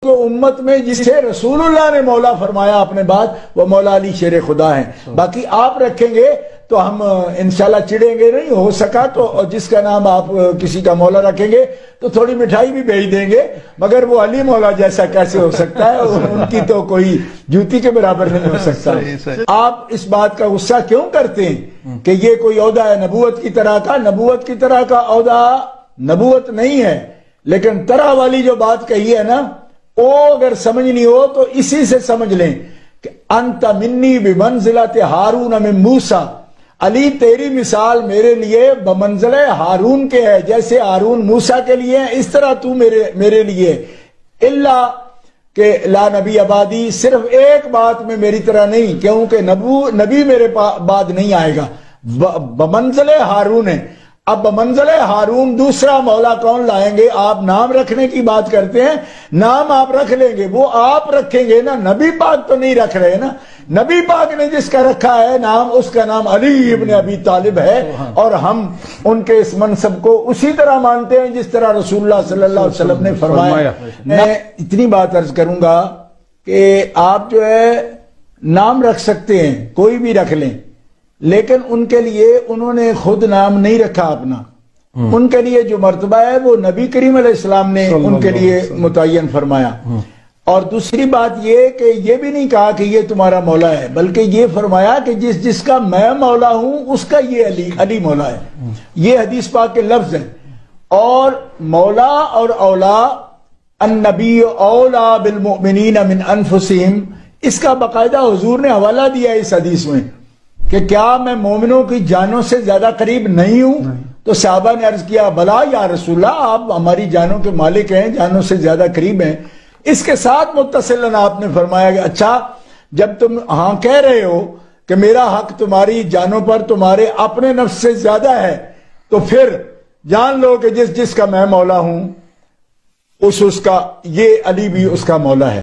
کو امت میں جسے رسول اللہ نے مولا فرمایا اپنے بعد، وہ مولا علی شیر خدا ہیں. باقی آپ رکھیں گے تو ہم انشاءاللہ چڑیں گے نہیں، ہو سکا تو جس کا نام آپ کسی کا مولا رکھیں گے تو تھوڑی مٹھائی بھی بھیج دیں گے، مگر وہ علی مولا جیسا کیسے ہو سکتا ہے؟ ان کی تو کوئی جوتی کے برابر نہیں ہو سکتا. آپ اس بات کا غصہ کیوں کرتے ہیں کہ یہ کوئی عہدہ ہے نبوت کی طرح کا؟ نبوت کی طرح کا عہدہ نبوت نہیں ہے، لیکن طرح والی جو بات کہی ہے نا، وہ اگر سمجھنی ہو تو اسی سے سمجھ لیں کہ انت منی بمنزلت ہارون من موسیٰ، علی تیری مثال میرے لیے بمنزلہ ہارون کے ہے، جیسے ہارون موسیٰ کے لیے ہے اس طرح تو میرے لیے. اللہ کہ لا نبی آبادی، صرف ایک بات میں میری طرح نہیں، کیونکہ نبی میرے بعد نہیں آئے گا، بمنزلہ ہارون ہے. اب بمنزلہ ہارون دوسرا مولا کون لائیں گے؟ آپ نام رکھنے کی بات کرتے ہیں، نام آپ رکھ لیں گے، وہ آپ رکھیں گے نا، نبی پاک تو نہیں رکھ رہے نا. نبی پاک نے جس کا رکھا ہے نام، اس کا نام علی ابن ابی طالب ہے، اور ہم ان کے اس منصب کو اسی طرح مانتے ہیں جس طرح رسول اللہ صلی اللہ علیہ وسلم نے فرمایا. میں اتنی بات عرض کروں گا کہ آپ جو ہے نام رکھ سکتے ہیں، کوئی بھی رکھ لیں، لیکن ان کے لیے انہوں نے خود نام نہیں رکھا اپنا. ان کے لیے جو مرتبہ ہے وہ نبی کریم علیہ السلام نے ان کے لیے متعین فرمایا. اور دوسری بات یہ کہ یہ بھی نہیں کہا کہ یہ تمہارا مولا ہے، بلکہ یہ فرمایا کہ جس کا میں مولا ہوں اس کا یہ علی مولا ہے. یہ حدیث پاک کے لفظ ہیں. اور مولا اور اولا، النبی اولا بالمؤمنین من انفسہم، اس کا باقاعدہ حضور نے حوالہ دیا ہے اس حدیث میں کہ کیا میں مومنوں کی جانوں سے زیادہ قریب نہیں ہوں؟ تو صحابہ نے عرض کیا بلا یا رسول اللہ، آپ ہماری جانوں کے مالک ہیں، جانوں سے زیادہ قریب ہیں. اس کے ساتھ متصلاً آپ نے فرمایا کہ اچھا جب تم ہاں کہہ رہے ہو کہ میرا حق تمہاری جانوں پر تمہارے اپنے نفس سے زیادہ ہے، تو پھر جان لو کہ جس کا میں مولا ہوں اس کا یہ علی بھی اس کا مولا ہے.